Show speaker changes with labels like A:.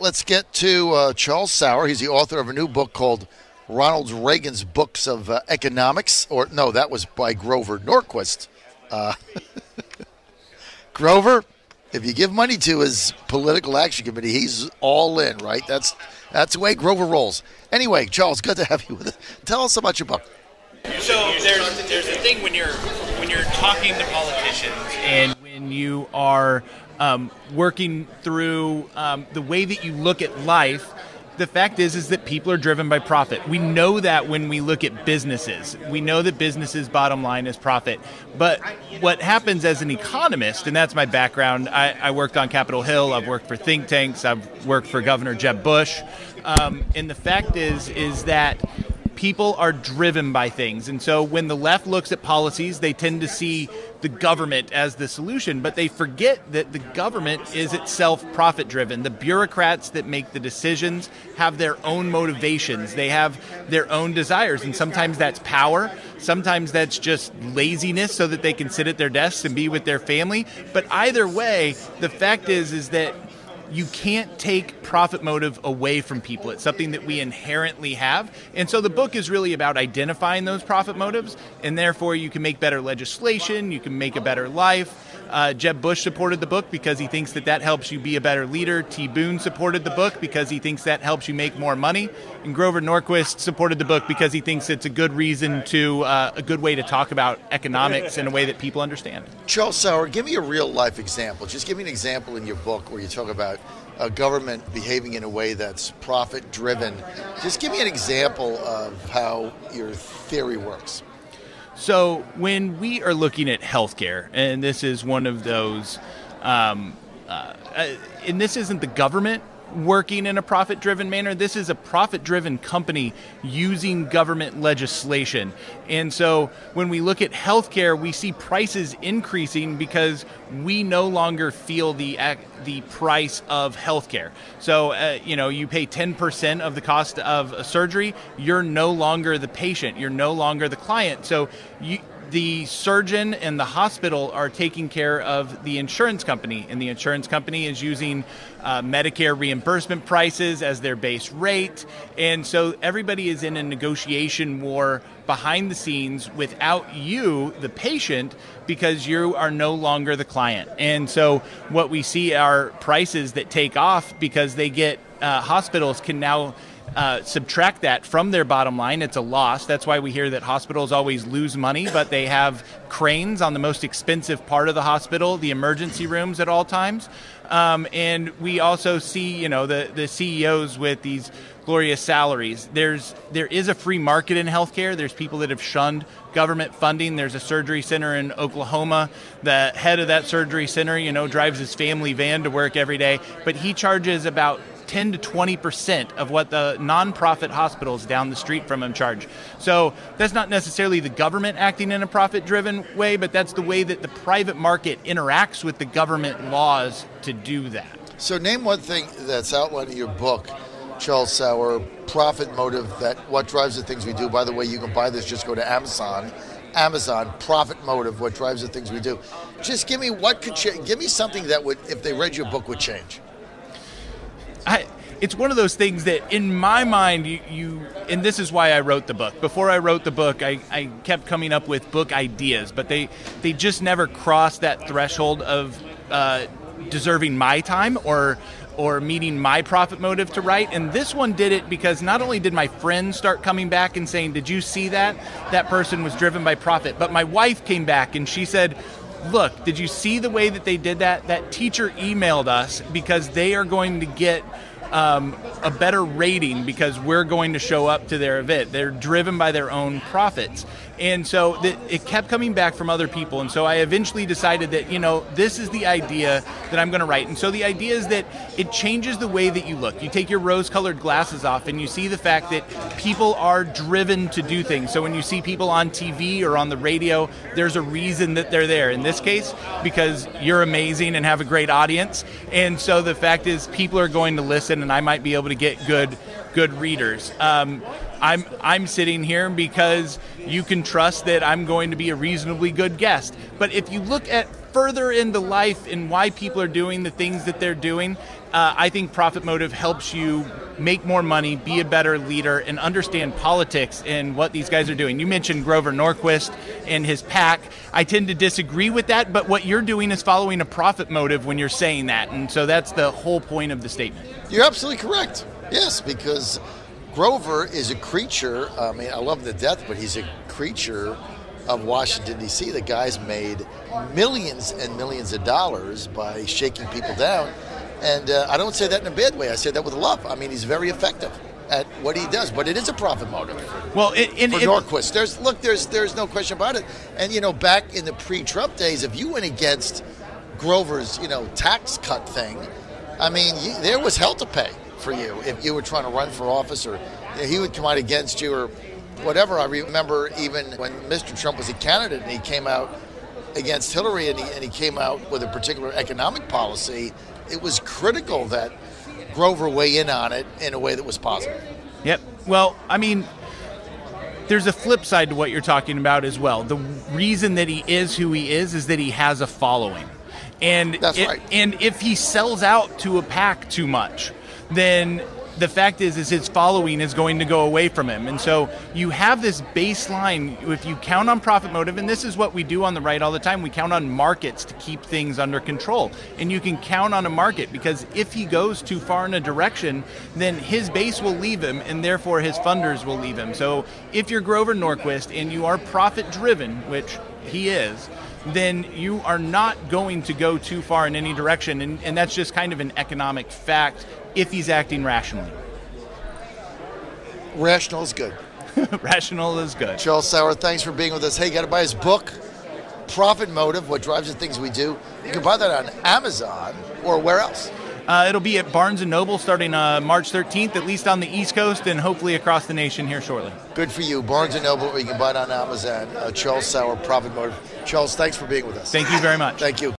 A: let's get to Charles Sauer. He's the author of a new book called Ronald Reagan's Books of Economics. Or, no, that was by Grover Norquist. Grover, if you give money to his political action committee, he's all in, right? That's the way Grover rolls. Anyway, Charles, good to have you with us. Tell us about your book.
B: So there's a thing when you're talking to politicians and when you are working through the way that you look at life. The fact is that people are driven by profit. We know that when we look at businesses. We know that businesses' bottom line is profit. But what happens as an economist, and that's my background, I worked on Capitol Hill, I've worked for think tanks, I've worked for Governor Jeb Bush, and the fact is that people are driven by things. And so when the left looks at policies, they tend to see the government as the solution, but they forget that the government is itself profit-driven. The bureaucrats that make the decisions have their own motivations. They have their own desires, and sometimes that's power. Sometimes that's just laziness so that they can sit at their desks and be with their family. But either way, the fact is that you can't take profit motive away from people. It's something that we inherently have. And so the book is really about identifying those profit motives, and therefore you can make better legislation, you can make a better life. Jeb Bush supported the book because he thinks that helps you be a better leader. T. Boone supported the book because he thinks that helps you make more money. And Grover Norquist supported the book because he thinks it's a good reason to, a good way to talk about economics in a way that people understand.
A: Charles Sauer, give me a real life example. Just give me an example in your book where you talk about a government behaving in a way that's profit driven. Just give me an example of how your theory works.
B: So when we are looking at healthcare, and this is one of those, and this isn't the government working in a profit-driven manner. This is a profit-driven company using government legislation. And so when we look at healthcare, we see prices increasing because we no longer feel the price of healthcare. So, you pay 10% of the cost of a surgery. You're no longer the patient. You're no longer the client. So the surgeon and the hospital are taking care of the insurance company, and the insurance company is using Medicare reimbursement prices as their base rate. And so everybody is in a negotiation war behind the scenes without you, the patient, because you are no longer the client. And so what we see are prices that take off because they get, hospitals can now subtract that from their bottom line. It's a loss. That's why we hear that hospitals always lose money, but they have cranes on the most expensive part of the hospital, the emergency rooms at all times. And we also see, the CEOs with these glorious salaries. There is a free market in healthcare. There's people that have shunned government funding. There's a surgery center in Oklahoma. The head of that surgery center, drives his family van to work every day, but he charges about 10 to 20% of what the nonprofit hospitals down the street from him charge. So that's not necessarily the government acting in a profit-driven way, but that's the way that the private market interacts with the government laws to do that.
A: So name one thing that's outlined in your book, Charles Sauer, profit motive, that what drives the things we do. By the way, you can buy this, just go to Amazon, profit motive, what drives the things we do. Just give me what could change. Give me something that would, if they read your book, would change.
B: It's one of those things that in my mind, and this is why I wrote the book. Before I wrote the book, I kept coming up with book ideas, but they just never crossed that threshold of deserving my time or meeting my profit motive to write. And this one did it because not only did my friends start coming back and saying, did you see that? That person was driven by profit. But my wife came back and she said, look, did you see the way that they did that? That teacher emailed us because they are going to get a better rating because we're going to show up to their event. They're driven by their own profits. And so it kept coming back from other people. And so I eventually decided that, this is the idea that I'm going to write. And so the idea is that it changes the way that you look. You take your rose-colored glasses off and you see the fact that people are driven to do things. So when you see people on TV or on the radio, there's a reason that they're there. In this case, because you're amazing and have a great audience. And so the fact is people are going to listen, and I might be able to get good readers. I'm sitting here because you can trust that I'm going to be a reasonably good guest. But if you look at further into life and why people are doing the things that they're doing, I think profit motive helps you make more money, be a better leader, and understand politics and what these guys are doing. You mentioned Grover Norquist and his PAC. I tend to disagree with that, but what you're doing is following a profit motive when you're saying that, and so that's the whole point of the statement.
A: You're absolutely correct. Yes, because Grover is a creature, I mean, I love him to death, but he's a creature of Washington, D.C. The guy's made millions and millions of dollars by shaking people down. And I don't say that in a bad way. I say that with love. I mean, he's very effective at what he does, but it is a profit motive.
B: Well,
A: for Norquist, there's no question about it. And back in the pre-Trump days, if you went against Grover's tax cut thing, I mean, there was hell to pay for you if you were trying to run for office, or he would come out against you or whatever. I remember even when Mr. Trump was a candidate and he came out against Hillary and he came out with a particular economic policy, it was critical that Grover weigh in on it in a way that was positive.
B: Yep. Well, I mean, there's a flip side to what you're talking about as well. The reason that he is who he is that he has a following. And
A: that's right.
B: And if he sells out to a PAC too much, then the fact is his following is going to go away from him. And so you have this baseline. If you count on profit motive, and this is what we do on the right all the time, we count on markets to keep things under control. And you can count on a market because if he goes too far in a direction, then his base will leave him and therefore his funders will leave him. So if you're Grover Norquist and you are profit driven, which he is, then you are not going to go too far in any direction. And that's just kind of an economic fact if he's acting rationally.
A: Rational is good.
B: Rational is good.
A: Charles Sauer, thanks for being with us. Hey, you got to buy his book, Profit Motive, What Drives the Things We Do. You can buy that on Amazon or where else?
B: It'll be at Barnes & Noble starting March 13th, at least on the East Coast, and hopefully across the nation here shortly.
A: Good for you. Barnes & Noble, or you can buy it on Amazon. Charles Sauer, Profit Motive. Charles, thanks for being with us.
B: Thank you very much.
A: Thank you.